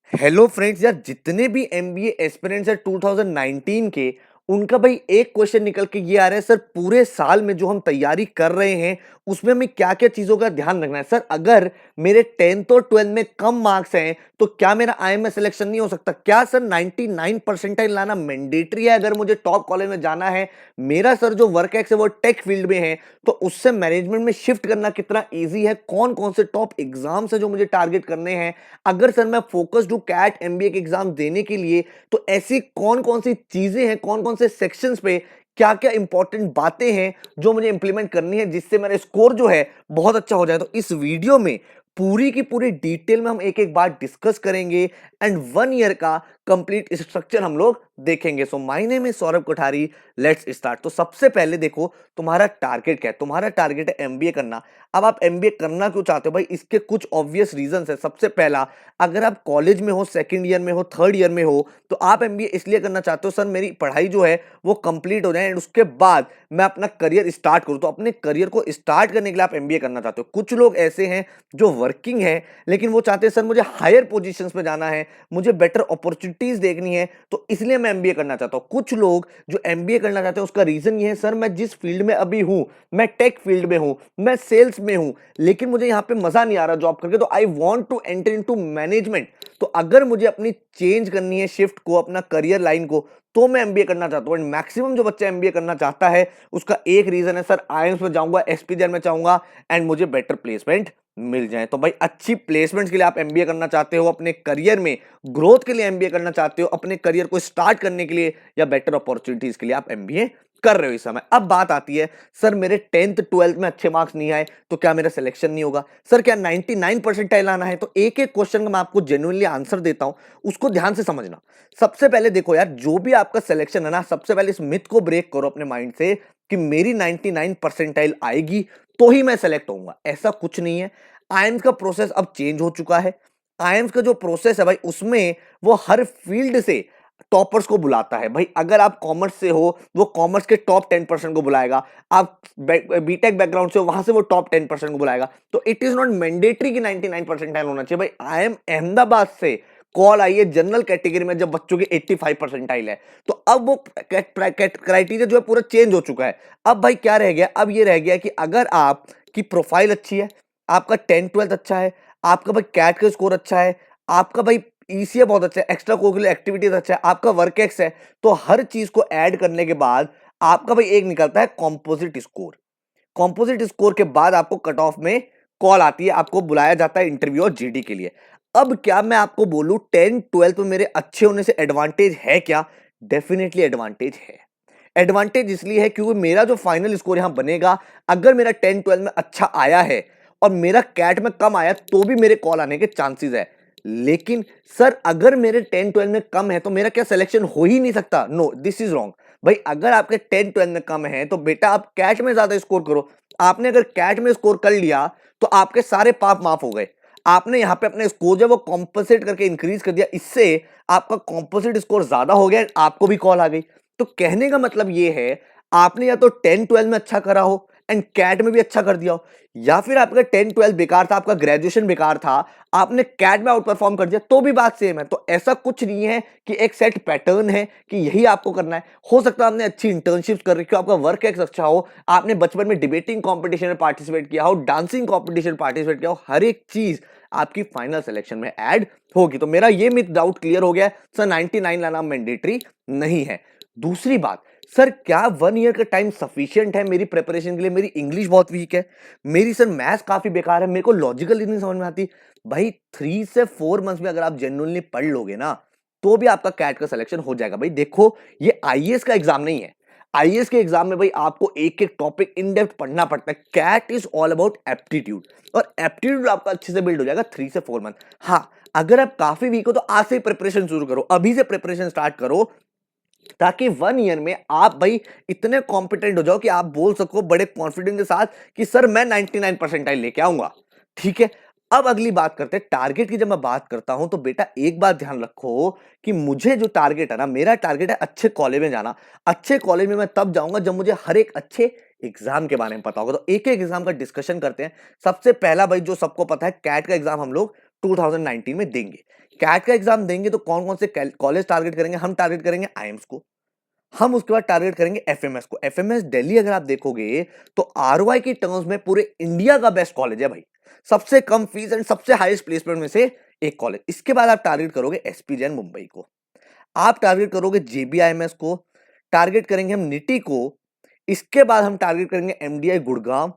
Hello friends यार, जितने भी एमबीए एस्पिरेंट्स है 2019 के, उनका भाई एक क्वेश्चन निकल के ये आ रहा है सर, पूरे साल में जो हम तैयारी कर रहे हैं उसमें हमें क्या क्या चीजों का ध्यान रखना है। सर अगर मेरे 10th और 12th में कम मार्क्स हैं तो क्या मेरा आईएमए सिलेक्शन नहीं हो सकता? क्या सर 99 परसेंटाइल लाना मैंडेटरी है अगर मुझे टॉप कॉलेज में जाना है? मेरा सर जो वर्क एक्स है वो टेक फील्ड में है, तो उससे मैनेजमेंट में शिफ्ट करना कितना ईजी है? कौन कौन से टॉप एग्जाम्स है जो मुझे टारगेट करने हैं? अगर सर मैं फोकस्ड हूं कैट एमबीए के एग्जाम देने के लिए, तो ऐसी कौन कौन सी चीजें हैं, कौन कौन से सेक्शंस पे क्या क्या इंपॉर्टेंट बातें हैं जो मुझे इंप्लीमेंट करनी है जिससे मेरा स्कोर जो है बहुत अच्छा हो जाए? तो इस वीडियो में पूरी की पूरी डिटेल में हम एक एक बात डिस्कस करेंगे एंड 1 ईयर का कंप्लीट स्ट्रक्चर हम लोग देखेंगे। So my name is Saurabh Kothari, let's start. तो सबसे पहले देखो, तुम्हारा टारगेट क्या है? तुम्हारा टारगेट है एमबीए करना। अब आप एमबीए करना क्यों चाहते हो भाई? इसके कुछ ऑब्वियस रीजंस है। सबसे पहला, अगर आप कॉलेज में हो, सेकंड ईयर में हो, थर्ड ईयर में हो, तो आप एमबीए इसलिए करना चाहते हो सर मेरी पढ़ाई जो है वो कंप्लीट हो जाए एंड उसके बाद मैं अपना करियर स्टार्ट करूं। तो अपने करियर को स्टार्ट करने के लिए आप एमबीए करना चाहते हो। कुछ लोग ऐसे हैं जो वर्किंग है लेकिन वो चाहते हैं सर मुझे हायर पोजीशंस पे जाना है, मुझे बेटर अपॉर्चुनिटीज देखनी है, तो इसलिए मैं एमबीए करना चाहता हूं। कुछ लोग जो एमबीए करना चाहते हैं उसका रीजन ये है सर मैं जिस फील्ड में अभी हूं, मैं टेक फील्ड में हूं, मैं सेल्स में हूं, लेकिन मुझे यहां पे मजा नहीं आ रहा जॉब करके, तो I want to enter into management. तो अगर मुझे अपनी चेंज करनी है शिफ्ट को, अपना करियर लाइन को, तो मैं एमबीए करना चाहता हूं। एंड मैक्सिमम जो बच्चा एमबीए करना चाहता है उसका एक रीजन है सर आईएम्स में जाऊंगा, एसपीजेड में चाहूंगा एंड मुझे बेटर प्लेसमेंट मिल जाए। तो भाई अच्छी प्लेसमेंट्स के लिए आप एमबीए करना चाहते हो, अपने करियर में ग्रोथ के लिए एमबीए करना चाहते हो, अपने करियर को स्टार्ट करने के लिए या बेटर अपॉर्चुनिटीज के लिए आप एमबीए कर रहे हो इस समय। अब बात आती है सर मेरे 10th 12th में अच्छे मार्क्स नहीं आए तो क्या मेरा सिलेक्शन नहीं होगा? सर क्या 99 परसेंटाइल आना है? तो एक एक क्वेश्चन का मैं आपको जेन्युइनली आंसर देता हूं, उसको ध्यान से समझना। सबसे पहले देखो यार, जो भी आपका सिलेक्शन है ना, सबसे पहले इस मिथ को ब्रेक करो अपने माइंड से कि मेरी 99 परसेंटाइल आएगी तो ही मैं सेलेक्ट होऊंगा। ऐसा कुछ नहीं है। आईएम्स का प्रोसेस अब चेंज हो चुका है। आईएम्स का जो प्रोसेस है भाई, उसमें वो हर फील्ड से टॉपर्स को बुलाता है। भाई अगर आप कॉमर्स से हो, वो कॉमर्स के टॉप 10% को बुलाएगा। आप बीटेक बैकग्राउंड से हो, वहां से वो टॉप 10% को बुलाएगा। तो इट इज नॉट मैंडेटरी कि 99 परसेंटाइल होना चाहिए। भाई आई एम अहमदाबाद से कॉल आई है जनरल कैटेगरी में जब बच्चों की 85 परसेंटाइल है, तो अब वो क्राइटेरिया जो है पूरा चेंज हो चुका है। अब भाई क्या रह गया? अब ये रह गया कि अगर आपकी प्रोफाइल अच्छी है, आपका 10th 12th अच्छा है, आपका भाई कैट का स्कोर अच्छा है, आपका भाई ईसीए बहुत अच्छा है, एक्स्ट्रा कोकुलर एक्टिविटीज अच्छा है, आपका वर्क एक्स है, तो हर चीज को ऐड करने के बाद आपका भाई एक निकलता है कॉम्पोजिट स्कोर। कॉम्पोजिट स्कोर के बाद आपको कट ऑफ में कॉल आती है, आपको बुलाया जाता है इंटरव्यू और जीडी के लिए। अब क्या मैं आपको बोलूं 10th 12th में मेरे अच्छे होने से एडवांटेज है क्या? डेफिनेटली एडवांटेज है। एडवांटेज इसलिए है क्योंकि मेरा जो फाइनल स्कोर यहां बनेगा, अगर मेरा 10th 12th में अच्छा आया है और मेरा कैट में कम आया तो भी मेरे कॉल आने के चांसेस है। लेकिन सर अगर मेरे 10th 12th में कम है तो मेरा क्या सिलेक्शन हो ही नहीं सकता? No, this is wrong. भाई अगर आपके 10th 12th में कम है तो बेटा आप कैट में ज्यादा स्कोर करो। आपने अगर कैट में स्कोर कर लिया तो आपके सारे पाप माफ हो गए। आपने यहां पे अपने स्कोर जो वो कॉम्पोजिट करके इंक्रीज कर दिया, इससे आपका कॉम्पोजिट स्कोर ज्यादा हो गया, आपको भी कॉल आ गई। तो कहने का मतलब ये है, आपने या तो 10th 12th में अच्छा करा हो एंड कैट में भी अच्छा कर दिया हो, या फिर आपका 10th 12th बेकार था, आपका ग्रेजुएशन बेकार था, आपने कैट में आउट परफॉर्म कर दिया, तो भी बात सेम है। तो ऐसा कुछ नहीं है कि एक सेट पैटर्न है कि यही आपको करना है। हो सकता है आपने अच्छी इंटर्नशिप कर रखी हो, आपका वर्क एक्स अच्छा हो, आपने बचपन में डिबेटिंग कंपटीशन में पार्टिसिपेट किया हो, डांसिंग कंपटीशन पार्टिसिपेट किया हो, हर एक चीज आपकी फाइनल सिलेक्शन में ऐड होगी। तो मेरा ये मिथ डाउट क्लियर हो गया सर 99 लाना मैंडेटरी नहीं है। दूसरी बात, सर क्या 1 ईयर का टाइम सफिशिएंट है मेरी प्रिपरेशन के लिए? मेरी इंग्लिश बहुत वीक है, मेरी सर मैथ्स काफी बेकार है, मेरे को लॉजिकल रीजनिंग समझ में आती। भाई 3 से 4 मंथ्स में अगर आप जेन्युइनली पढ़ लोगे ना, तो भी आपका कैट का सिलेक्शन हो जाएगा। भाई देखो, ये आईएएस का एग्जाम नहीं है। आईएएस के एग्जाम में भाई आपको एक एक टॉपिक इन डेप्थ पढ़ना पड़ता है। CAT is all about aptitude, और एप्टीट्यूड आपका अच्छे से बिल्ड हो जाएगा 3 से 4 मंथ। हाँ, अगर आप काफी वीक हो तो आज से प्रिपरेशन शुरू करो, अभी से प्रिपरेशन स्टार्ट करो, ताकि 1 ईयर में आप भाई इतने कॉम्पिटेंट हो जाओ कि आप बोल सको बड़े कॉन्फिडेंस के साथ कि सर मैं 99 परसेंटाइल लेके आऊंगा। ठीक है। अब अगली बात करते हैं टारगेट की। जब मैं बात करता हूं तो बेटा एक बात ध्यान रखो कि मुझे जो टारगेट है ना, मेरा टारगेट है अच्छे कॉलेज में जाना। अच्छे कॉलेज में मैं तब जाऊंगा जब मुझे हर एक अच्छे एग्जाम के बारे में पता होगा। तो एक एक एग्जाम का डिस्कशन करते हैं। सबसे पहला भाई जो सबको पता है, कैट का एग्जाम हम लोग 2019 में देंगे। कैट का एग्जाम देंगे तो कौन कौन से कॉलेज टारगेट करेंगे? हम टारगेट करेंगे आईएम्स को, हम उसके बाद टारगेट करेंगे एफएमएस को। एफएमएस दिल्ली अगर आप देखोगे तो आरओआई की टर्म्स में पूरे इंडिया का बेस्ट कॉलेज है भाई, सबसे कम फीस एंड सबसे हाईएस्ट प्लेसमेंट में से एक कॉलेज। इसके बाद आप टारगेट करोगे एसपी जैन मुंबई को, आप टारगेट करोगे जेबीआईएमएस को, टारगेट करेंगे हम निटी को, इसके बाद हम टारगेट करेंगे MDI Gurgaon,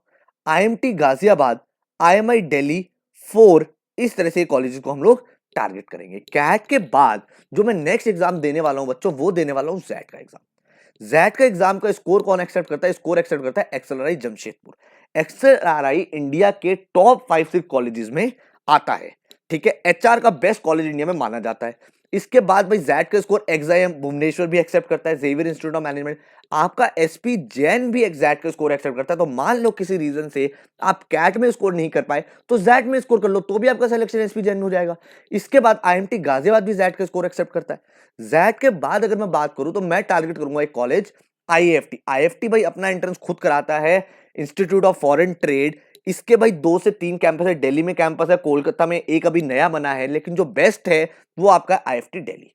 IMT Ghaziabad, IMEI Delhi, 4, इस तरह से कॉलेजेस को हम लोग टारगेट करेंगे। कैट के बाद जो मैं नेक्स्ट एग्जाम देने वाला हूं बच्चों, वो देने वाला हूं जैट का एग्जाम। जैट का एग्जाम का स्कोर कौन एक्सेप्ट करता है? स्कोर एक्सेप्ट करता है एक्सएलआरआई जमशेदपुर। एक्सएलआरआई इंडिया के टॉप 5-6 कॉलेजेस में आता है, ठीक है। एचआर का बेस्ट कॉलेज इंडिया में माना जाता है। इसके बाद भाई जैट का स्कोर एक्साइएम भुवनेश्वर भी एक्सेप्ट करता है, जेवियर इंस्टीट्यूट ऑफ मैनेजमेंट, आपका एसपी जैन भी एग्जैक्ट का स्कोर एक्सेप्ट करता है। तो मान लो किसी रीजन से आप कैट में स्कोर नहीं कर पाए तो जैट में स्कोर कर लो, तो भी आपका सिलेक्शन एसपी जैन में हो जाएगा। इसके बाद आईएमटी गाजियाबाद भी जैट का स्कोर एक्सेप्ट करता है। जैट के बाद अगर मैं बात करूं तो मैं टारगेट करूंगा एक कॉलेज आईएफटी। आईएफटी भाई अपना एंट्रेंस खुद कराता है, इंस्टीट्यूट ऑफ फॉरेन ट्रेड। इसके भाई 2 से 3 कैंपस है, दिल्ली में कैंपस है, कोलकाता में एक अभी नया बना है, लेकिन जो बेस्ट है वो आपका आईएफटी दिल्ली।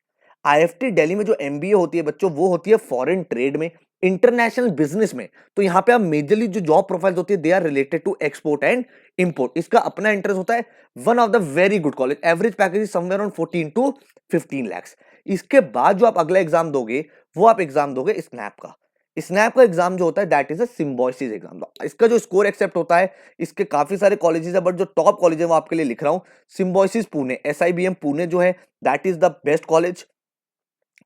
आईएफटी दिल्ली में जो एमबीए होती है बच्चों, वो होती है फॉरेन ट्रेड में, इंटरनेशनल बिजनेस में। तो यहाँ पे आप मेजरली जो जॉब प्रोफाइल्स होती है they are related to export and import. इसका अपना इंटरेस्ट होता है, one of the very good college, average package is somewhere on 14 to 15 lakhs। इसके बाद जो आप अगला एग्जाम दोगे वो आप एग्जाम दोगे स्नैप का। स्नैप का एग्जाम जो होता है that is a Symbiosis exam. इसका जो स्कोर एक्सेप्ट होता है, इसके काफी सारे कॉलेजेस है, बट जो टॉप कॉलेज है वो आपके लिए लिख रहा हूं, सिम्बोसिस पुणे, एसआईबीएम पुणे जो है that is the best college.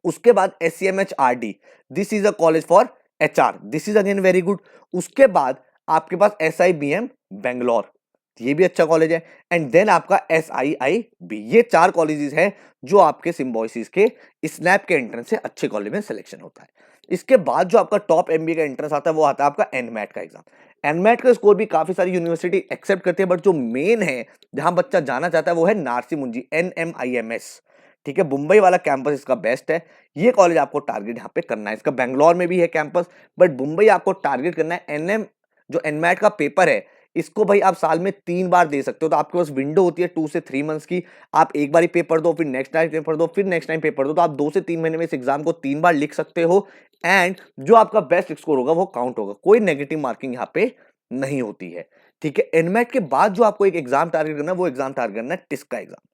उसके बाद SCMHRD, this is a college for HR, this is again very good. उसके बाद आपके पास एसआईबीएम बेंगलोर, ये भी अच्छा कॉलेज है। एंड देन आपका एसआईआईबी, ये 4 कॉलेजेस हैं जो आपके सिम्बोसिस के स्नैप के एंट्रेंस से अच्छे कॉलेज में सिलेक्शन होता है। इसके बाद जो आपका टॉप एमबीए का एंट्रेंस आता है वो आता है आपका एनमैट का एग्जाम। एनमैट का स्कोर भी काफी सारी यूनिवर्सिटी एक्सेप्ट करती है, बट जो मेन है जहां बच्चा जाना चाहता है वो है नारसी मुंजी, एनएमआईएमएस, ठीक है। मुंबई वाला कैंपस इसका बेस्ट है, ये कॉलेज आपको टारगेट यहाँ पे करना है। इसका बेंगलोर में भी है कैंपस, बट मुंबई आपको टारगेट करना है। एनएम जो एनमैट का पेपर है, इसको भाई आप साल में 3 बार दे सकते हो, तो आपके पास विंडो होती है 2 से 3 मंथ्स की। आप एक बार ही पेपर दो, फिर नेक्स्ट टाइम पेपर दो, फिर नेक्स्ट टाइम पेपर दो, तो आप 2 से 3 महीने में इस एग्जाम को 3 बार लिख सकते हो। एंड जो आपका बेस्ट स्कोर होगा वो काउंट होगा, कोई नेगेटिव मार्किंग यहाँ पे नहीं होती है, ठीक है। एनमैट के बाद जो आपको एक एग्जाम टारगेट करना है वो एग्जाम टारगेट करना है टिस्क का एग्जाम।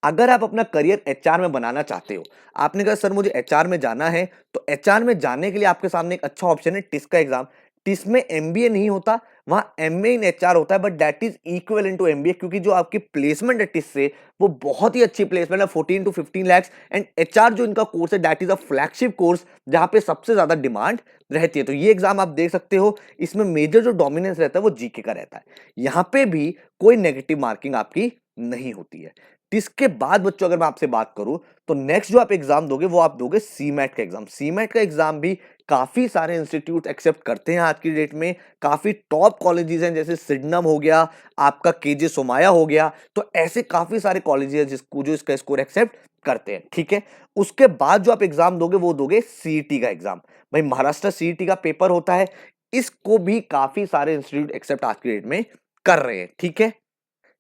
अगर आप अपना करियर एचआर में बनाना चाहते हो, आपने कहा सर मुझे एचआर में जाना है, तो एचआर में जाने के लिए आपके सामने एक अच्छा ऑप्शन है टिस्क का एग्जाम। टिस्क में एमबीए नहीं होता, वहां एमए इन एचआर होता है, but that is equivalent to MBA, क्योंकि जो आपकी प्लेसमेंट है टिस्क से वो बहुत ही अच्छी प्लेसमेंट है, 14 to 15 lakhs। एंड एचआर जो इनका कोर्स है that is a flagship course, जहां पे सबसे ज्यादा डिमांड रहती है। तो ये एग्जाम आप देख सकते हो, इसमें मेजर जो डोमिनेंस रहता है वो जीके का रहता है, यहाँ पे भी कोई नेगेटिव मार्किंग आपकी नहीं होती है। इसके बाद बच्चों अगर मैं आपसे बात करूं तो नेक्स्ट जो आप एग्जाम दोगे वो आप दोगे सीमैट का एग्जाम। सीमैट का एग्जाम भी काफी सारे इंस्टीट्यूट एक्सेप्ट करते हैं आज की डेट में, काफी टॉप कॉलेजेस हैं, जैसे सिडनम हो गया, आपका केजे सोमाया हो गया, तो ऐसे काफी सारे कॉलेजेस हैं जिसको जो इसका स्कोर एक्सेप्ट करते हैं, ठीक है। उसके बाद जो आप एग्जाम दोगे वो दोगे सीईटी का एग्जाम। भाई महाराष्ट्र सीईटी का पेपर होता है, इसको भी काफी सारे इंस्टीट्यूट एक्सेप्ट आज की डेट में कर रहे हैं, ठीक है।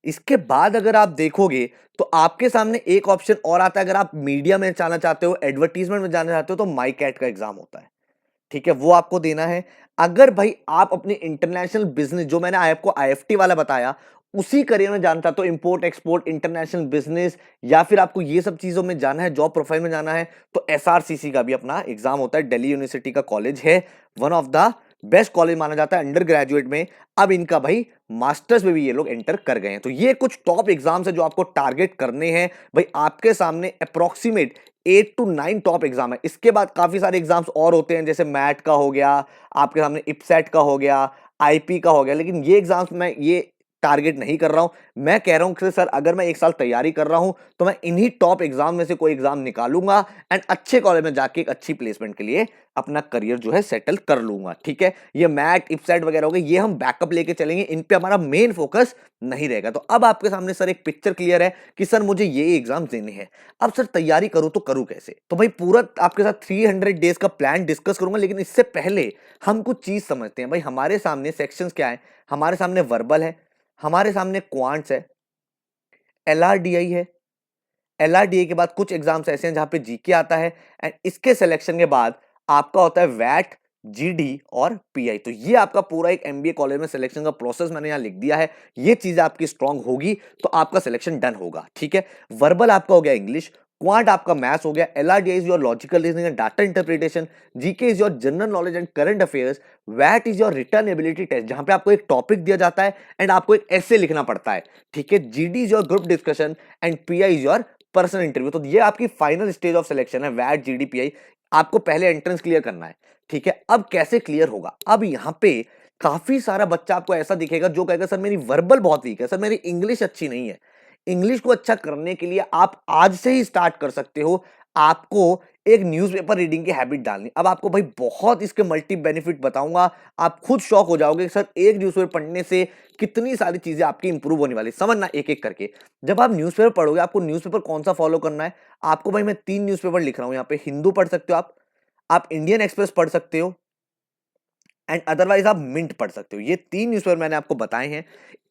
इसके बाद अगर आप देखोगे तो आपके सामने एक ऑप्शन और आता है, अगर आप मीडिया में जाना चाहते हो, एडवर्टीजमेंट में जाना चाहते हो, तो माई कैट का एग्जाम होता है, ठीक है, वो आपको देना है। अगर भाई आप अपने इंटरनेशनल बिजनेस, जो मैंने आपको आईएफटी वाला बताया, उसी करियर में जानता तो इंपोर्ट एक्सपोर्ट इंटरनेशनल बिजनेस, या फिर आपको ये सब चीजों में जाना है, जॉब प्रोफाइल में जाना है, तो एसआरसीसी का भी अपना एग्जाम होता है। दिल्ली यूनिवर्सिटी का कॉलेज है, one of the best college माना जाता है अंडर ग्रेजुएट में। अब इनका भाई मास्टर्स में भी ये लोग एंटर कर गए हैं। तो ये कुछ टॉप एग्जाम्स है जो आपको टारगेट करने हैं। भाई आपके सामने अप्रोक्सीमेट 8 to 9 टॉप एग्जाम है। इसके बाद काफी सारे एग्जाम्स और होते हैं, जैसे मैट का हो गया, आपके सामने इपसेट का हो गया, आईपी का हो गया, लेकिन ये एग्जाम्स मैं ये टारगेट नहीं कर रहा हूं। मैं कह रहा हूं कि सर अगर मैं एक साल तैयारी कर रहा हूं तो मैं इन्हीं टॉप एग्जाम में से कोई एग्जाम निकालूंगा एंड अच्छे कॉलेज में जाके एक अच्छी प्लेसमेंट के लिए अपना करियर जो है सेटल कर लूंगा, ठीक है। ये मैट इपसेट वगैरह हो गए, ये हम बैकअप लेके चलेंगे, इन पे हमारा मेन फोकस नहीं रहेगा। तो अब आपके सामने सर एक पिक्चर क्लियर है कि सर मुझे ये एग्जाम देने हैं। अब सर तैयारी करूं तो करूं कैसे? तो भाई पूरा आपके साथ 300 डेज का प्लान डिस्कस करूंगा, लेकिन इससे पहले हम कुछ चीज समझते हैं। भाई हमारे सामने सेक्शंस क्या है? हमारे सामने वर्बल है, हमारे सामने क्वांट्स है, LRDI है। LRDA के बाद कुछ एग्जाम्स ऐसे हैं जहां पे जीके आता है, एंड इसके सिलेक्शन के बाद आपका होता है वैट, जीडी और पीआई। तो ये आपका पूरा एक एमबीए कॉलेज में सिलेक्शन का प्रोसेस मैंने यहां लिख दिया है। ये चीजें आपकी स्ट्रांग होगी तो आपका सिलेक्शन डन होगा, ठीक है। वर्बल आपका हो गया इंग्लिश, क्वांट आपका मैथ्स हो गया, LRDA is your logical reasoning and data interpretation, GK is your general knowledge and current affairs, वैट is your written ability test जहां पे आपको एक टॉपिक दिया जाता है एंड आपको एक ऐसे लिखना पड़ता है, ठीक है। GD is your group discussion and pi is your personal interview. तो ये आपकी फाइनल स्टेज ऑफ सिलेक्शन है, वैट, जीडीपीआई। आपको पहले एंट्रेंस क्लियर करना है, ठीक है। अब कैसे क्लियर होगा, अब यहां पे काफी सारा बच्चा आपको ऐसा दिखेगा जो कहेगा सर मेरी वर्बल बहुत वीक है, सर मेरी इंग्लिश अच्छी नहीं है। इंग्लिश को अच्छा करने के लिए आप आज से ही स्टार्ट कर सकते हो। आपको एक न्यूज़पेपर रीडिंग की हैबिट डालनी। अब आपको भाई बहुत इसके मल्टी बेनिफिट बताऊंगा, आप खुद शॉक हो जाओगे सर एक न्यूज़पेपर पढ़ने से कितनी सारी चीजें आपकी इंप्रूव होने वाली। समझना एक एक करके। जब आप न्यूज़पेपर पढ़ोगे, आपको न्यूज़पेपर कौन सा फॉलो करना है, आपको भाई मैं 3 न्यूज़पेपर लिख रहा हूं यहाँ पे। हिंदू पढ़ सकते हो आप इंडियन एक्सप्रेस पढ़ सकते हो, एंड अदरवाइज आप मिंट पढ़ सकते हो। ये 3 न्यूज़पेपर मैंने आपको बताए हैं।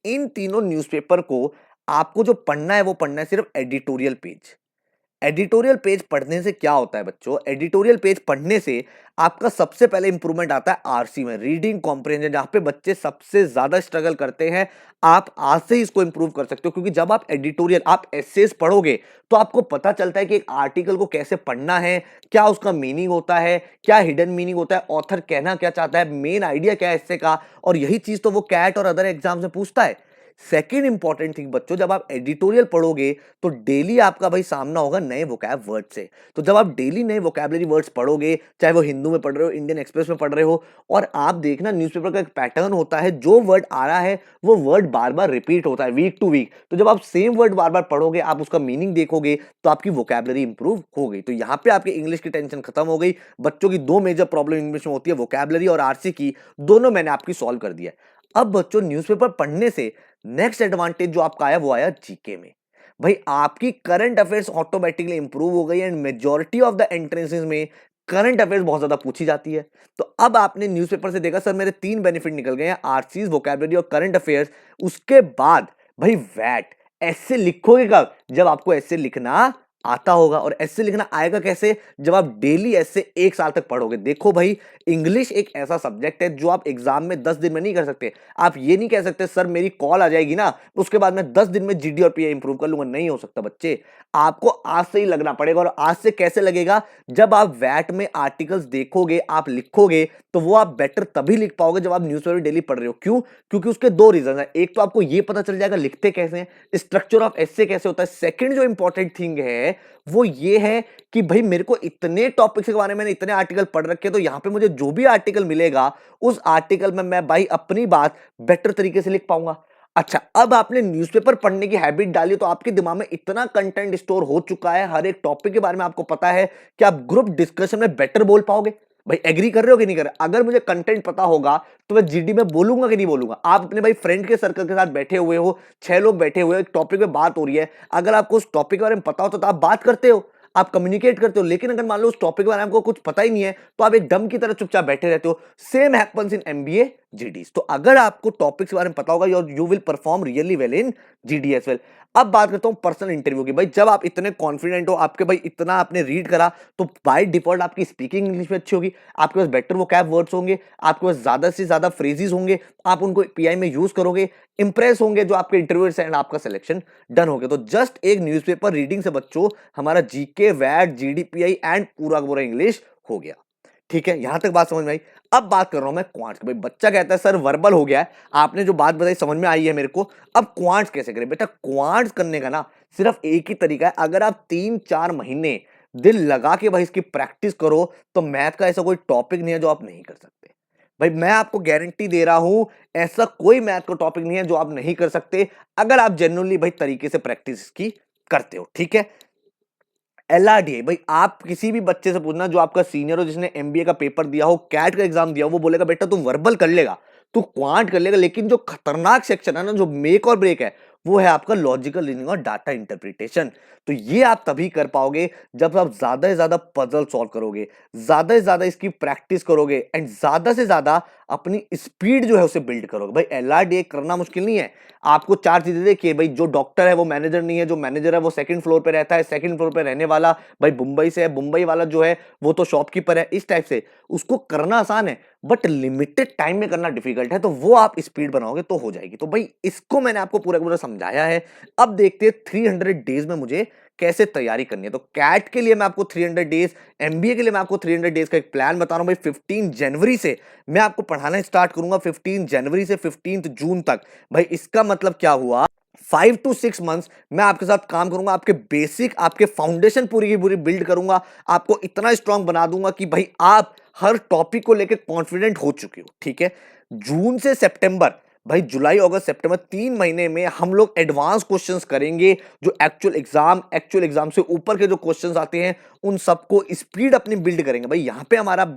इन तीनों न्यूज़पेपर को आपको जो पढ़ना है वो पढ़ना है सिर्फ एडिटोरियल पेज। एडिटोरियल पेज पढ़ने से क्या होता है बच्चों, एडिटोरियल पेज पढ़ने से आपका सबसे पहले इंप्रूवमेंट आता है आरसी में, रीडिंग कॉम्प्रिहेंशन, जहां पे बच्चे सबसे ज्यादा स्ट्रगल करते हैं। आप आज से ही इसको इंप्रूव कर सकते हो, क्योंकि जब आप एडिटोरियल, आप एसेस पढ़ोगे तो आपको पता चलता है कि एक आर्टिकल को कैसे पढ़ना है, क्या उसका मीनिंग होता है, क्या हिडन मीनिंग होता है, ऑथर कहना क्या चाहता है, मेन आइडिया क्या है इससे का। और यही चीज तो वो कैट और अदर एग्जाम में पूछता है। सेकेंड इंपॉर्टेंट थिंग बच्चों, जब आप एडिटोरियल पढ़ोगे तो डेली आपका भाई सामना होगा नए वोकैब वर्ड से। तो जब आप डेली नए वोकैबलरी वर्ड्स पढ़ोगे, चाहे वो हिंदू में पढ़ रहे हो, इंडियन एक्सप्रेस में पढ़ रहे हो, और आप देखना न्यूज़पेपर का एक पैटर्न होता है, जो वर्ड आ रहा है वो वर्ड बार बार रिपीट होता है वीक टू वीक। तो जब आप सेम वर्ड बार बार पढ़ोगे, आप उसका मीनिंग देखोगे, तो आपकी वोकैबलरी इंप्रूव हो गई। तो यहाँ पे आपकी इंग्लिश की टेंशन खत्म हो गई। बच्चों की 2 मेजर प्रॉब्लम इंग्लिश में होती है, वोकैबलरी और आरसी की, दोनों मैंने आपकी सॉल्व कर दिया। अब बच्चों न्यूज़पेपर पढ़ने से नेक्स्ट एडवांटेज जो आपका आया वो आया जीके में। भाई आपकी करंट अफेयर्स ऑटोमेटिकली इंप्रूव हो गई, and majority of the entrances में करंट अफेयर्स बहुत ज्यादा पूछी जाती है। तो अब आपने न्यूज़पेपर से देखा सर मेरे 3 बेनिफिट निकल गए हैं, आरसीज, वोकैबुलरी और करंट अफेयर्स। उसके बाद भाई वैट, ऐसे लिखोगे कब, जब आपको ऐसे लिखना आता होगा। और ऐसे लिखना आएगा कैसे, जब आप डेली ऐसे 1 साल तक पढ़ोगे। देखो भाई, इंग्लिश एक ऐसा सब्जेक्ट है जो आप एग्जाम में 10 दिन में नहीं कर सकते। आप ये नहीं कह सकते सर मेरी कॉल आ जाएगी ना उसके बाद मैं 10 दिन में जीडी और पीए इंप्रूव कर लूंगा, नहीं हो सकता बच्चे। आपको आज से ही लगना पड़ेगा। और आज से कैसे लगेगा, जब आप वैट में आर्टिकल्स देखोगे, आप लिखोगे, तो वो आप बेटर तभी लिख पाओगे जब आप न्यूज़पेपर डेली पढ़ रहे हो। क्यों, क्योंकि उसके 2 रीजन है। एक तो आपको ये पता चल जाएगा लिखते कैसे हैं, स्ट्रक्चर ऑफ एसे कैसे होता है। सेकंड जो इंपॉर्टेंट थिंग है वो ये है कि भाई मेरे को इतने टॉपिक्स के बारे में, मैंने इतने आर्टिकल पढ़ रखे, तो यहां पे मुझे जो भी आर्टिकल मिलेगा उस आर्टिकल में मैं भाई अपनी बात बेटर तरीके से लिख पाऊंगा। अच्छा, अब आपने न्यूज़पेपर पढ़ने की हैबिट डाली तो आपके दिमाग में इतना कंटेंट स्टोर हो चुका है, हर एक टॉपिक के बारे में आपको पता है कि आप ग्रुप डिस्कशन में बेटर बोल पाओगे। भाई एग्री कर रहे हो कि नहीं कर रहे? अगर मुझे कंटेंट पता होगा तो मैं जीडी में बोलूंगा कि नहीं बोलूंगा। आप अपने भाई फ्रेंड के सर्कल के साथ बैठे हुए हो, 6 लोग बैठे हुए हो, एक टॉपिक पे बात हो रही है, अगर आपको उस टॉपिक के बारे में पता हो तो आप बात करते हो, आप कम्युनिकेट करते हो। लेकिन अगर मान लो उस टॉपिक के बारे में आपको कुछ पता ही नहीं है तो आप एक डम की तरह चुपचाप बैठे रहते हो। Same happens in MBA GDs. तो अगर आपको टॉपिक्स के बारे में पता होगा, you will perform really well in GD as well. अब बात करता हूं पर्सनल इंटरव्यू की। भाई जब आप इतने कॉन्फिडेंट हो, आपके भाई इतना आपने रीड करा, तो बाय डिफॉल्ट आपकी स्पीकिंग इंग्लिश में अच्छी होगी, आपके पास बेटर वोकैब वर्ड्स होंगे, आपके पास ज्यादा से ज्यादा फ्रेजेस होंगे, आप उनको पीआई में यूज करोगे, इंप्रेस होंगे जो आपके इंटरव्यूअर्स हैं, एंड आपका सिलेक्शन डन हो गया। तो जस्ट एक न्यूज़पेपर रीडिंग से बच्चों हमारा जीके, वैट, जीडीपीआई एंड पूरा का पूरा इंग्लिश हो गया। ठीक है, यहां तक बात समझ में आई। अब बात कर रहा हूं मैं क्वांट्स की। भाई बच्चा कहता है सर वर्बल हो गया है, आपने जो बात बताई समझ में आई है मेरे को, अब क्वांट्स कैसे करें। बेटा क्वांट्स करने का ना सिर्फ एक ही तरीका है, अगर आप 3-4 महीने दिल लगा के भाई इसकी प्रैक्टिस करो तो मैथ का ऐसा कोई टॉपिक नहीं है जो आप नहीं कर सकते। भाई मैं आपको गारंटी दे रहा हूं, ऐसा कोई मैथ का टॉपिक नहीं है जो आप नहीं कर सकते, अगर आप जेन्युइनली भाई तरीके से प्रैक्टिस की करते हो। ठीक है, LRDA, भाई आप किसी भी बच्चे से पूछना जो आपका सीनियर हो, जिसने एमबीए का पेपर दिया हो, कैट का एग्जाम दिया हो, वो बोलेगा बेटा तू वर्बल कर लेगा, तू क्वांट कर लेगा, लेकिन जो खतरनाक सेक्शन है ना, जो मेक और ब्रेक है, वो है आपका लॉजिकल रीजनिंग और डाटा इंटरप्रिटेशन। तो ये आप तभी कर पाओगे जब आप ज्यादा से ज्यादा पजल सॉल्व करोगे, ज्यादा से ज्यादा इसकी प्रैक्टिस करोगे, एंड ज्यादा से ज्यादा अपनी स्पीड जो है उसे बिल्ड करोगे। भाई एलआरडीए करना मुश्किल नहीं है। आपको 4 चीजें देखिए, भाई जो डॉक्टर है वो मैनेजर नहीं है, जो मैनेजर है वो सेकंड फ्लोर पे रहता है, सेकंड फ्लोर पे रहने वाला भाई मुंबई से है, मुंबई वाला जो है वो तो शॉपकीपर है। इस टाइप से उसको करना आसान है, बट लिमिटेड टाइम में करना डिफिकल्ट है। तो वो आप स्पीड बनाओगे तो हो जाएगी। तो भाई इसको मैंने आपको पूरा पूरा समझाया है। अब देखते हैं 300 डेज में मुझे कैसे तैयारी करनी है। तो कैट के लिए मैं आपको 300 डेज, एमबीए के लिए मैं आपको 300 डेज का एक प्लान बता रहा हूं। भाई 15 जनवरी से मैं आपको पढ़ाना स्टार्ट करूंगा, 15 जनवरी से 15 जून तक। भाई इसका मतलब क्या हुआ, 5 to 6 मंथ्स मैं आपके साथ काम करूंगा, आपके बेसिक, आपके फाउंडेशन पूरी की पूरी बिल्ड करूंगा, आपको इतना स्ट्रांग बना दूंगा कि भाई आप हर टॉपिक को लेकर कॉन्फिडेंट हो चुके हो। ठीक है, जून से सितंबर, भाई जुलाई अगस्त सितंबर 3 महीने में हम लोग एडवांस क्वेश्चंस करेंगे। जो एक्चुअल एग्जाम से ऊपर के जो क्वेश्चंस आते हैं उन सबको स्पीड अपनी बिल्ड करेंगे। भाई यहां पे हमारा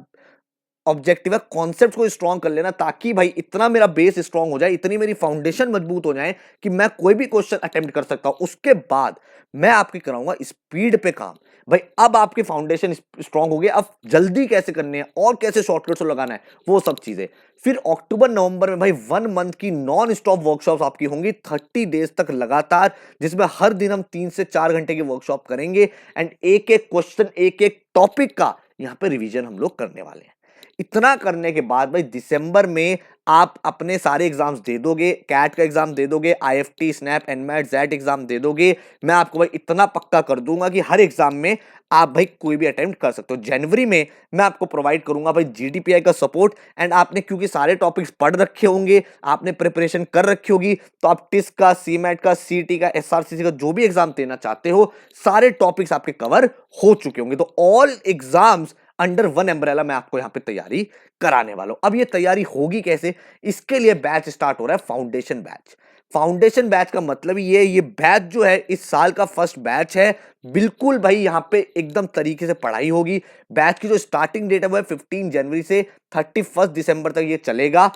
ऑब्जेक्टिव है कॉन्सेप्ट को स्ट्रॉन्ग कर लेना, ताकि भाई इतना मेरा बेस स्ट्रॉन्ग हो जाए, इतनी मेरी फाउंडेशन मजबूत हो जाए कि मैं कोई भी क्वेश्चन अटेम्प्ट कर सकता हूं। उसके बाद मैं आपकी कराऊंगा स्पीड पे काम। भाई अब आपके फाउंडेशन स्ट्रॉन्ग हो गए, अब जल्दी कैसे करने हैं और कैसे शॉर्टकट्स लगाना है वो सब चीजें। फिर अक्टूबर नवंबर में भाई 1 मंथ की नॉन स्टॉप वर्कशॉप आपकी होंगी, 30 डेज तक लगातार, जिसमें हर दिन हम 3 से 4 घंटे की वर्कशॉप करेंगे। एंड एक एक क्वेश्चन, एक एक टॉपिक का यहाँ पे रिवीजन हम लोग करने वाले हैं। इतना करने के बाद भाई दिसंबर में आप अपने सारे एग्जाम्स दे दोगे, कैट का एग्जाम दे दोगे, IFT, SNAP, NMAT, XAT exam दे दोगे। मैं आपको भाई इतना पक्का कर दूंगा कि हर एग्जाम में आप भाई कोई भी अटेम्प्ट कर सकते हो। जनवरी में मैं आपको प्रोवाइड करूंगा भाई जीडीपीआई का सपोर्ट। एंड आपने क्योंकि सारे टॉपिक्स पढ़ रखे होंगे, आपने प्रिपरेशन कर रखी होगी, तो आप टिस का, सीमैट का, सीटी का, एसआरसीसी का जो भी एग्जाम देना चाहते हो, सारे टॉपिक्स आपके कवर हो चुके होंगे। तो all exams under one umbrella मैं आपको यहां पे तैयारी कराने वाला हूं। अब ये तैयारी होगी कैसे, इसके लिए बैच स्टार्ट हो रहा है, फाउंडेशन बैच। फाउंडेशन बैच का मतलब ये बैच जो है इस साल का फर्स्ट बैच है। बिल्कुल भाई यहां पे एकदम तरीके से पढ़ाई होगी। बैच की जो स्टार्टिंग डेट है वो है 15 जनवरी से 31 दिसंबर तक ये चलेगा।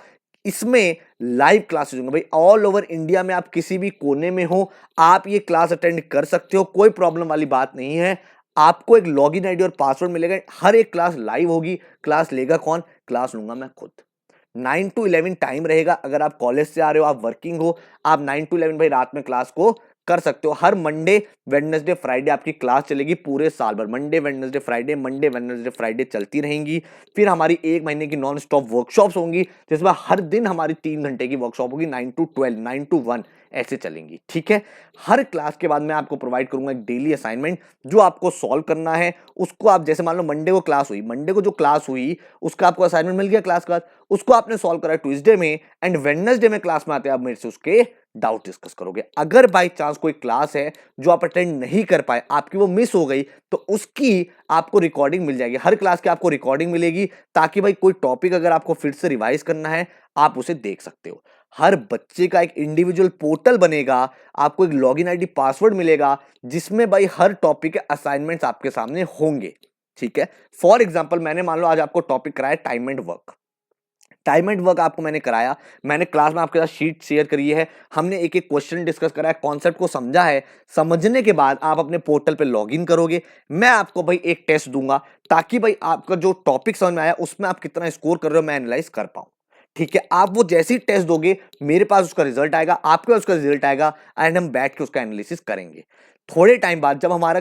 इसमें लाइव क्लासेस होंगे भाई, ऑल ओवर इंडिया में आप किसी भी कोने में हो आप ये क्लास अटेंड कर सकते हो, कोई प्रॉब्लम वाली बात नहीं है। आपको एक लॉगिन आईडी और पासवर्ड मिलेगा, हर एक क्लास लाइव होगी। क्लास लेगा कौन, क्लास लूंगा मैं खुद। 9 to 11 टाइम रहेगा। अगर आप कॉलेज से आ रहे हो, आप वर्किंग हो, आप 9 to 11 भाई रात में क्लास को कर सकते हो। हर मंडे वेडनेसडे फ्राइडे आपकी क्लास चलेगी पूरे साल भर। मंडे वेडनेसडे फ्राइडे चलती रहेंगी। फिर हमारी 1 महीने की नॉन स्टॉप वर्कशॉप्स होंगी, जिसमें हर दिन हमारी 3 घंटे की वर्कशॉप होगी, 9 to 12, 9 to 1 ऐसे चलेंगी। ठीक है, हर क्लास के बाद मैं आपको प्रोवाइड करूंगा एक डेली असाइनमेंट जो आपको सॉल्व करना है। उसको आप जैसे मान लो मंडे को क्लास हुई, मंडे को जो क्लास हुई उसका आपको असाइनमेंट मिल गया क्लास का, उसको आपने सॉल्व करा ट्यूसडे में, एंड वेडनेसडे में क्लास में आते हैं आप मेरे से उसके डाउट डिस्कस करोगे। अगर बाई चांस कोई क्लास है जो आप अटेंड नहीं कर पाए, आपकी वो मिस हो गई, तो उसकी आपको रिकॉर्डिंग मिल जाएगी। हर क्लास की आपको रिकॉर्डिंग मिलेगी, ताकि भाई कोई टॉपिक अगर आपको फिर से रिवाइज करना है आप उसे देख सकते हो। हर बच्चे का एक इंडिविजुअल पोर्टल बनेगा, आपको एक लॉगिन आईडी पासवर्ड मिलेगा, जिसमें भाई हर टॉपिक के असाइनमेंट्स आपके सामने होंगे। ठीक है, फॉर एग्जाम्पल मैंने मान लो आज आपको टॉपिक कराया time and work. Time and work आपको मैंने कराया, मैंने क्लास में आपके साथ शीट शेयर करी है, हमने एक एक क्वेश्चन डिस्कस करा है, कॉन्सेप्ट को समझा है। समझने के बाद आप अपने पोर्टल पे लॉगिन करोगे, मैं आपको भाई एक टेस्ट दूंगा, ताकि भाई आपका जो टॉपिक समझ में आया उसमें आप कितना स्कोर कर रहे हो मैं एनालाइज कर पाऊं। ठीक है, आप वो जैसे ही टेस्ट दोगे मेरे पास उसका रिजल्ट आएगा, आपके पास उसका रिजल्ट आएगा, एंड हम बैठ के उसका एनालिसिस करेंगे। थोड़े टाइम बाद जब हमारा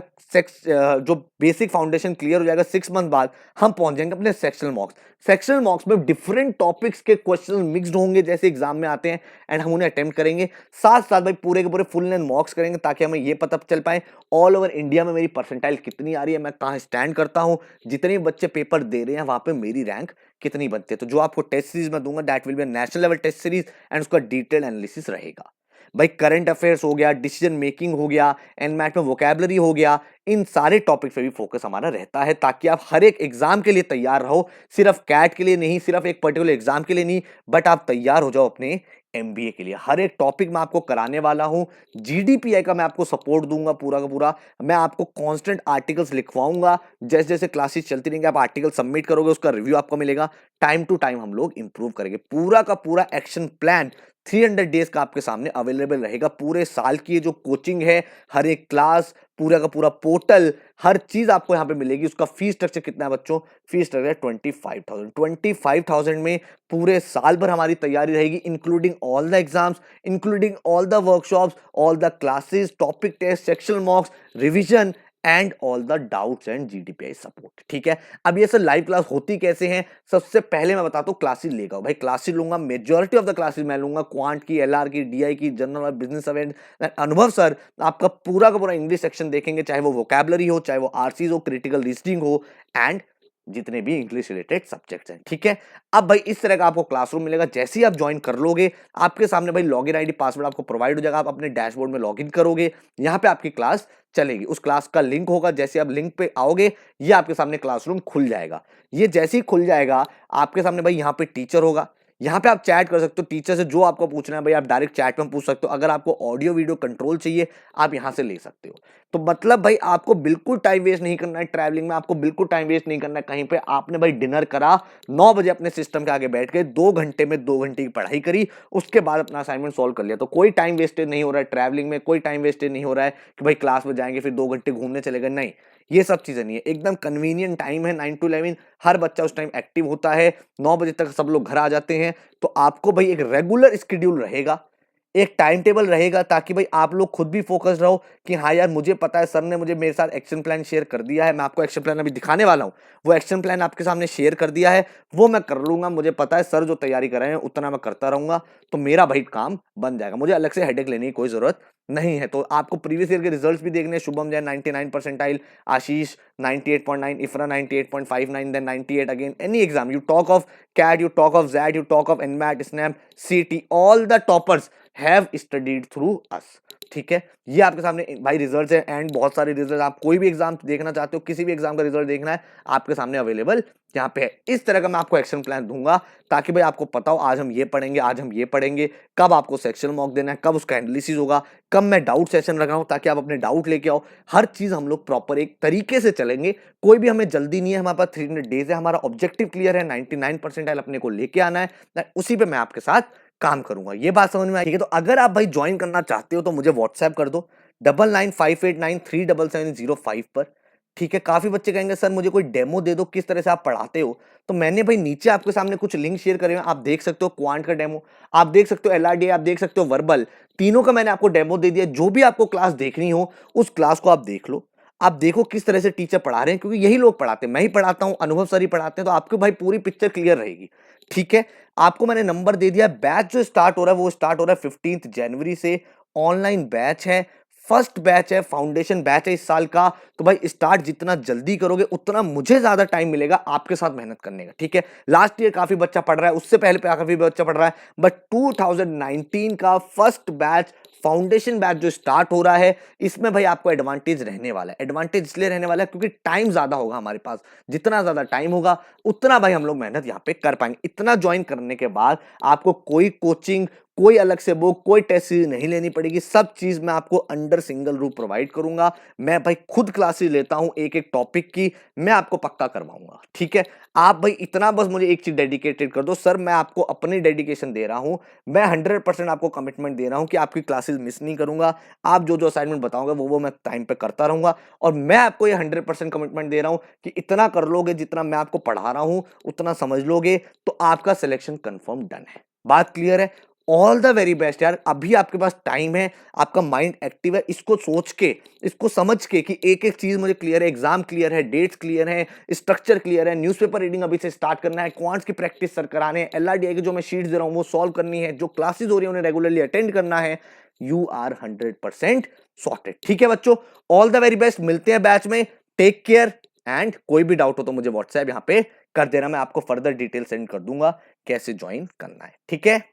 जो बेसिक फाउंडेशन क्लियर हो जाएगा, 6 मंथ बाद हम पहुंच जाएंगे अपने सेक्शनल मॉक्स। सेक्शनल मॉक्स में डिफरेंट टॉपिक्स के क्वेश्चन मिक्स्ड होंगे जैसे एग्जाम में आते हैं, एंड हम उन्हें अटेम्प्ट करेंगे। साथ साथ भाई पूरे के पूरे फुल लेंथ मॉक्स करेंगे, ताकि हमें ये पता चल पाए ऑल ओवर इंडिया में मेरी परसेंटाइल कितनी आ रही है, मैं कहाँ स्टैंड करता हूँ, जितने बच्चे पेपर दे रहे हैं वहां पे मेरी रैंक कितनी बनती है। तो जो आपको टेस्ट सीरीज में दूंगा that will be national level test series, and उसका डिटेल एनालिसिस रहेगा। भाई करंट अफेयर्स हो गया, डिसीजन मेकिंग हो गया, एनमैट में वोकैबुलरी हो गया, इन सारे टॉपिक पे भी फोकस हमारा रहता है, ताकि आप हर एक एग्जाम के लिए तैयार रहो। सिर्फ कैट के लिए नहीं, सिर्फ एक पर्टिकुलर एग्जाम के लिए नहीं, बट आप तैयार हो जाओ अपने एमबीए के लिए। हर एक टॉपिक मैं आपको कराने वाला हूं। जीडीपीआई का मैं आपको सपोर्ट दूंगा पूरा का पूरा। मैं आपको कांस्टेंट आर्टिकल्स लिखवाऊंगा, जैसे जैसे क्लासेस चलती रहेंगी आप आर्टिकल सबमिट करोगे, उसका रिव्यू आपको मिलेगा। टाइम टू टाइम हम लोग इंप्रूव करेंगे। पूरा का पूरा एक्शन प्लान 300 डेज का आपके सामने अवेलेबल रहेगा। पूरे साल की ये जो कोचिंग है, हर एक क्लास, पूरा का पूरा पोर्टल, हर चीज आपको यहाँ पे मिलेगी। उसका फीस स्ट्रक्चर कितना है बच्चों? फीस स्ट्रक्चर है 25,000। 25,000 में पूरे साल भर हमारी तैयारी रहेगी, including all the exams, including all the workshops, all the classes, topic test, sectional mocks, revision and all the doubts and GDPI support. ठीक है, अब ये सब लाइव क्लास होती कैसे हैं? सबसे पहले मैं बताता हूँ क्लासेस लेगा भाई, क्लासेस लूंगा, मेजॉरिटी ऑफ द क्लासेस मैं लूंगा, क्वांट की, एलआर की, डीआई की, जनरल और बिजनेस इवेंट। अनुभव सर आपका पूरा का पूरा इंग्लिश सेक्शन देखेंगे, चाहे वो वोकैबुलरी हो, चाहे वो आरसीज हो, क्रिटिकल रीजनिंग हो, एंड जितने भी इंग्लिश रिलेटेड सब्जेक्ट्स हैं। ठीक है, अब भाई इस तरह का आपको क्लासरूम मिलेगा। जैसे ही आप ज्वाइन कर लोगे, आपके सामने भाई लॉगिन आईडी पासवर्ड आपको प्रोवाइड हो जाएगा। आप अपने डैशबोर्ड में लॉगिन करोगे, यहाँ पे आपकी क्लास चलेगी, उस क्लास का लिंक होगा। जैसे आप लिंक पे आओगे, ये आपके सामने क्लासरूम खुल जाएगा। ये जैसे ही खुल जाएगा, आपके सामने भाई यहाँ पे टीचर होगा, यहाँ पे आप चैट कर सकते हो टीचर से, जो आपको पूछना है भाई आप डायरेक्ट चैट में पूछ सकते हो। अगर आपको ऑडियो वीडियो कंट्रोल चाहिए, आप यहाँ से ले सकते हो। तो मतलब भाई आपको बिल्कुल टाइम वेस्ट नहीं करना है ट्रैवलिंग में, आपको बिल्कुल टाइम वेस्ट नहीं करना है कहीं पे। आपने भाई डिनर करा, 9 बजे अपने सिस्टम के आगे बैठ के 2 घंटे में 2 घंटे की पढ़ाई करी, उसके बाद अपना असाइनमेंट सॉल्व कर लिया। तो कोई टाइम वेस्टेज नहीं हो रहा है ट्रैवलिंग में, कोई टाइम वेस्टेज नहीं हो रहा है कि भाई क्लास में जाएंगे फिर 2 घंटे घूमने चले गए, नहीं, ये सब चीजें नहीं है। एकदम कन्वीनियंट टाइम है 9 to 11, हर बच्चा उस टाइम एक्टिव होता है, 9 बजे तक सब लोग घर आ जाते हैं। तो आपको भाई एक रेगुलर स्केड्यूल रहेगा, एक टाइम टेबल रहेगा, ताकि भाई आप लोग खुद भी फोकस रहो कि हाँ यार मुझे पता है सर ने मुझे मेरे साथ एक्शन प्लान शेयर कर दिया है। मैं आपको एक्शन प्लान अभी दिखाने वाला हूँ, वो एक्शन प्लान आपके सामने शेयर कर दिया है, वो मैं कर लूंगा। मुझे पता है सर जो तैयारी कर रहे हैं उतना मैं करता रहूंगा, तो मेरा भाई काम बन जाएगा, मुझे अलग से हेडेक लेने की कोई जरूरत नहीं है। तो आपको प्रीवियस ईयर के रिजल्ट्स भी देखने हैं। Shubham Jain 99 percentile, Ashish 98.9, Ifra 98.59, then 98 again. Any exam, you talk of CAT, you talk of XAT, you talk of NMAT, SNAP, CET, all the toppers have studied through us. ठीक है, ये आपके सामने भाई रिजल्ट्स है, एंड बहुत सारे रिजल्ट। आप कोई भी एग्जाम देखना चाहते हो, किसी भी एग्जाम का रिजल्ट देखना है, आपके सामने अवेलेबल यहाँ पे है। इस तरह का मैं आपको एक्शन प्लान दूंगा, ताकि भाई आपको पता हो आज हम ये पढ़ेंगे, आज हम ये पढ़ेंगे, कब आपको सेक्शन मॉक देना है, कब उसका एनालिसिस होगा, कब मैं डाउट सेशन रख रहा हूं ताकि आप अपने डाउट लेके आओ। हर चीज हम लोग प्रॉपर एक तरीके से चलेंगे, कोई भी हमें जल्दी नहीं है। हमारे पास 300 डेज है, हमारा ऑब्जेक्टिव क्लियर है, 99 परसेंटाइल अपने को लेके आना है, उसी पे मैं आपके साथ काम करूंगा। ये बात समझ में आई? ठीक है, तो अगर आप भाई ज्वाइन करना चाहते हो तो मुझे व्हाट्सएप कर दो 9958937705 पर। ठीक है, काफी बच्चे कहेंगे सर मुझे कोई डेमो दे दो, किस तरह से आप पढ़ाते हो। तो मैंने भाई नीचे आपके सामने कुछ लिंक शेयर करे हैं, आप देख सकते हो क्वांट का डेमो, आप देख सकते हो एलआरडी, आप देख सकते हो वर्बल, तीनों का मैंने आपको डेमो दे दिया। जो भी आपको क्लास देखनी हो, उस क्लास को आप देख लो, आप देखो किस तरह से टीचर पढ़ा रहे हैं, क्योंकि यही लोग पढ़ाते हैं, मैं ही पढ़ाता हूं, अनुभव सर ही पढ़ाते हैं, तो आपको भाई पूरी पिक्चर क्लियर रहेगी। ठीक है, आपको मैंने नंबर दे दिया। बैच जो स्टार्ट हो रहा है वो स्टार्ट हो रहा है 15 जनवरी से। ऑनलाइन बैच है, फर्स्ट बैच है, फाउंडेशन बैच है इस साल का। तो भाई स्टार्ट जितना जल्दी करोगे उतना मुझे ज्यादा टाइम मिलेगा आपके साथ मेहनत करने का। ठीक है, लास्ट ईयर काफी बच्चा पढ़ रहा है, उससे पहले काफी बच्चा पढ़ रहा है, बट 2019 का फर्स्ट बैच, फाउंडेशन बैच जो स्टार्ट हो रहा है, इसमें भाई आपको एडवांटेज रहने वाला है। एडवांटेज इसलिए रहने वाला है क्योंकि टाइम ज्यादा होगा हमारे पास। जितना ज्यादा टाइम होगा उतना भाई हम लोग मेहनत यहाँ पे कर पाएंगे। इतना ज्वाइन करने के बाद आपको कोई कोचिंग, कोई अलग से बुक, कोई टेस्ट सीरीज नहीं लेनी पड़ेगी। सब चीज मैं आपको अंडर सिंगल रूप प्रोवाइड करूंगा। मैं भाई खुद क्लासेस लेता हूं एक एक टॉपिक की, मैं आपको पक्का करवाऊंगा। ठीक है, आप भाई इतना बस मुझे एक चीज डेडिकेटेड कर दो, सर मैं आपको अपनी डेडिकेशन दे रहा हूं, मैं 100% आपको कमिटमेंट दे रहा हूं कि आपकी क्लासेस मिस नहीं करूंगा। आप जो जो असाइनमेंट बताओगे वो मैं टाइम पे करता रहूंगा, और मैं आपको ये 100% कमिटमेंट दे रहा हूं कि इतना कर लोगे, जितना मैं आपको पढ़ा रहा हूं उतना समझ लोगे, तो आपका सिलेक्शन कंफर्म डन है। बात क्लियर है? ऑल द वेरी बेस्ट यार, अभी आपके पास टाइम है, आपका माइंड एक्टिव है। इसको सोच के, इसको समझ के कि एक एक चीज मुझे क्लियर है, एग्जाम क्लियर है, डेट्स क्लियर है, स्ट्रक्चर क्लियर है, न्यूज़पेपर रीडिंग अभी से स्टार्ट करना है, क्वांट्स की प्रैक्टिस सर कराने हैं, एलआरडीआई की जो मैं शीट्स दे रहा हूं वो सॉल्व करनी है, जो क्लासेस हो रही है उन्हें रेगुलरली अटेंड करना है। You are 100% sorted. ठीक है बच्चों, ऑल द वेरी बेस्ट, मिलते हैं बैच में, टेक केयर, एंड कोई भी डाउट हो तो मुझे व्हाट्सएप यहाँ पे कर देना, मैं आपको फर्दर डिटेल सेंड कर दूंगा कैसे ज्वाइन करना है। ठीक है।